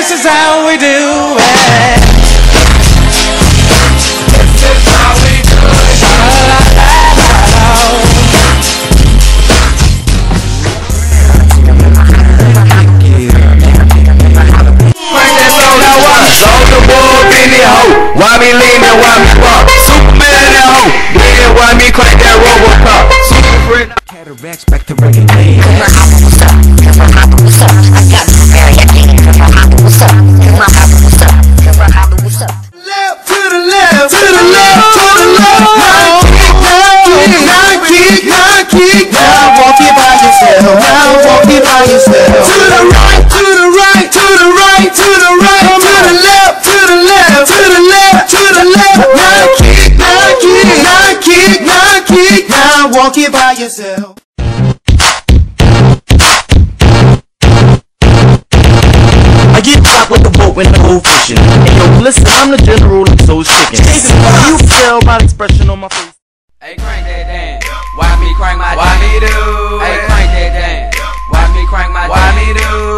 This is how we do it. This is how we do it. Sold the bull in the hoe. Why me lean and why me walk? Superman in that hoe. Then why me crank that Robocop? Super cataracts back to regular. What's up? What's up? I got the very happy. What's up? What's up? What's up? Left to the left, to the left, to the left. Now kick, now walk it by yourself. Now walk it by yourself. To the right, to the right, to the right, to the right, to the left, to the left, to the left, to the left. Now kick, now walk it by yourself. I get caught with the boat when I go fishing. Hey yo, listen, I'm the general and so is chicken. You tell by the expression on my face. Hey, crank that dance. Why me crank my dance? Why me do? Hey, crank that dance. Why me crank my dance? Why me do?